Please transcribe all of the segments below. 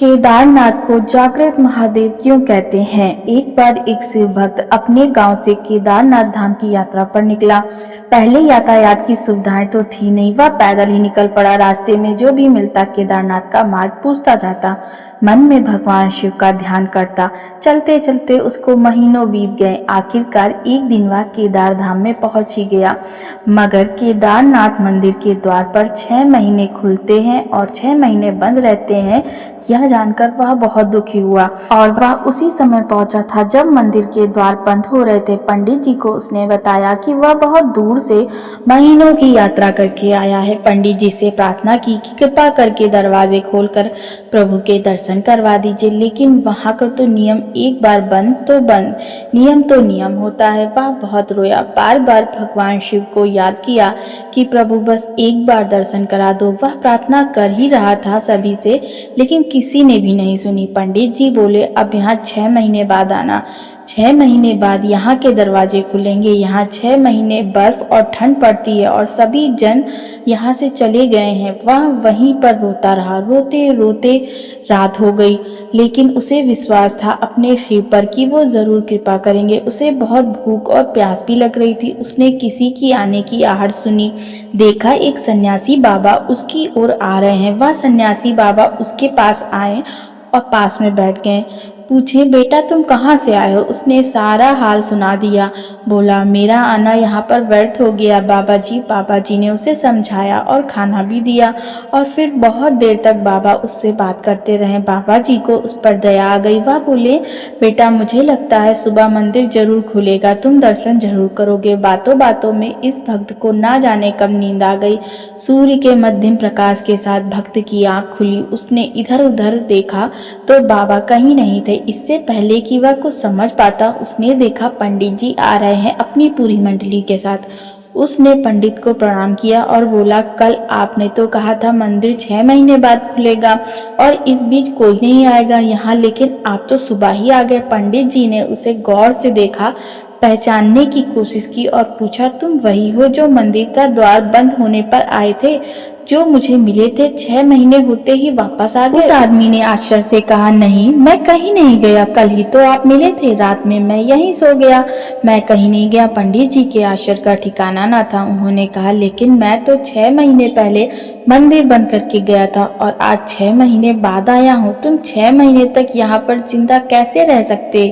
केदारनाथ को जागृत महादेव क्यों कहते हैं? एक बार एक शिव भक्त अपने गांव से केदारनाथ धाम की यात्रा पर निकला। पहले यातायात की सुविधाएं तो थी नहीं, वह पैदल ही निकल पड़ा। रास्ते में जो भी मिलता केदारनाथ का मार्ग पूछता जाता, मन में भगवान शिव का ध्यान करता। चलते चलते उसको महीनों बीत गए। आखिरकार एक दिन वह केदार धाम में पहुंच ही गया। मगर केदारनाथ मंदिर के द्वार पर 6 महीने खुलते हैं और 6 महीने बंद रहते हैं, यह जानकर वह बहुत दुखी हुआ और वह उसी समय पहुंचा था जब मंदिर के द्वार बंद हो रहे थे। पंडित जी को उसने बताया कि वह बहुत दूर से महीनों की यात्रा करके आया है। पंडित जी से प्रार्थना की कि कृपा करके दरवाजे खोलकर प्रभु के दर्शन करवा दीजिए, लेकिन वहां का तो नियम, एक बार बंद तो बंद, नियम तो नियम होता है। वह बहुत रोया, बार बार भगवान शिव को याद किया कि प्रभु बस एक बार दर्शन करा दो। वह प्रार्थना कर ही रहा था सभी से, लेकिन किसी ने भी नहीं सुनी। पंडित जी बोले, अब यहाँ 6 महीने बाद आना। 6 महीने बाद यहाँ के दरवाजे खुलेंगे। यहाँ 6 महीने बर्फ और ठंड पड़ती है और सभी जन यहाँ से चले गए हैं। वह वहीं पर रोता रहा। रोते रोते रात हो गई, लेकिन उसे विश्वास था अपने शिव पर कि वो जरूर कृपा करेंगे। उसे बहुत भूख और प्यास भी लग रही थी। उसने किसी की आने की आहट सुनी। देखा एक सन्यासी बाबा उसकी ओर आ रहे हैं। वह सन्यासी बाबा उसके पास आए और पास में बैठ गए। पूछे, बेटा तुम कहाँ से आए हो? उसने सारा हाल सुना दिया। बोला, मेरा आना यहाँ पर व्यर्थ हो गया बाबा जी ने उसे समझाया और खाना भी दिया और फिर बहुत देर तक बाबा उससे बात करते रहे। बाबा जी को उस पर दया आ गई। वह बोले, बेटा मुझे लगता है सुबह मंदिर जरूर खुलेगा, तुम दर्शन जरूर करोगे। बातों बातों में इस भक्त को ना जाने कब नींद आ गई। सूर्य के मध्यम प्रकाश के साथ भक्त की आंख खुली। उसने इधर उधर देखा तो बाबा कहीं नहीं थे। इससे पहले कि वह कुछ समझ पाता, उसने देखा पंडित जी आ रहे हैं अपनी पूरी मंडली के साथ। उसने पंडित को प्रणाम किया और बोला, कल आपने तो कहा था मंदिर 6 महीने बाद खुलेगा और इस बीच कोई नहीं आएगा यहाँ, लेकिन आप तो सुबह ही आ गए। पंडित जी ने उसे गौर से देखा, पहचानने की कोशिश की और पूछा, तुम वही हो जो मंदिर का द्वार बंद होने पर आए थे, जो मुझे मिले थे? 6 महीने होते ही वापस आ गए? उस आदमी ने आश्चर्य से कहा, नहीं, मैं कहीं नहीं गया। कल ही तो आप मिले थे। रात में मैं यहीं सो गया, मैं कहीं नहीं गया। पंडित जी के आश्चर्य का ठिकाना न था। उन्होंने कहा, लेकिन मैं तो 6 महीने पहले मंदिर बंद करके गया था और आज 6 महीने बाद आया हूँ। तुम 6 महीने तक यहाँ पर जिंदा कैसे रह सकते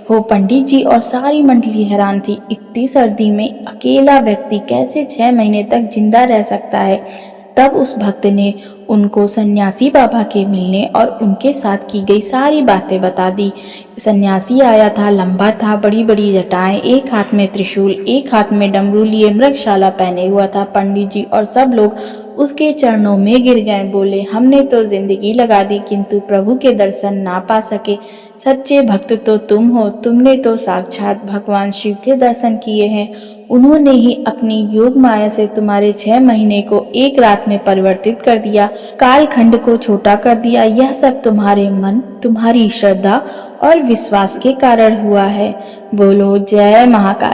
हो? पंडित जी और सारी मंडली हैरान थी। इतनी सर्दी में अकेला व्यक्ति कैसे 6 महीने तक जिंदा रह सकता है? तब उस भक्त ने उनको सन्यासी बाबा के मिलने और उनके साथ की गई सारी बातें बता दी। सन्यासी आया था, लंबा था, बड़ी बड़ी जटाएं, एक हाथ में त्रिशूल, एक हाथ में डमरू लिए मृगशाला पहने हुआ था। पंडित जी और सब लोग उसके चरणों में गिर गए। बोले, हमने तो जिंदगी लगा दी किंतु प्रभु के दर्शन ना पा सके। सच्चे भक्त तो तुम हो, तुमने तो साक्षात भगवान शिव के दर्शन किए हैं। उन्होंने ही अपनी योग माया से तुम्हारे 6 महीने को एक रात में परिवर्तित कर दिया, कालखंड को छोटा कर दिया। यह सब तुम्हारे मन, तुम्हारी श्रद्धा और विश्वास के कारण हुआ है। बोलो जय महाकाल।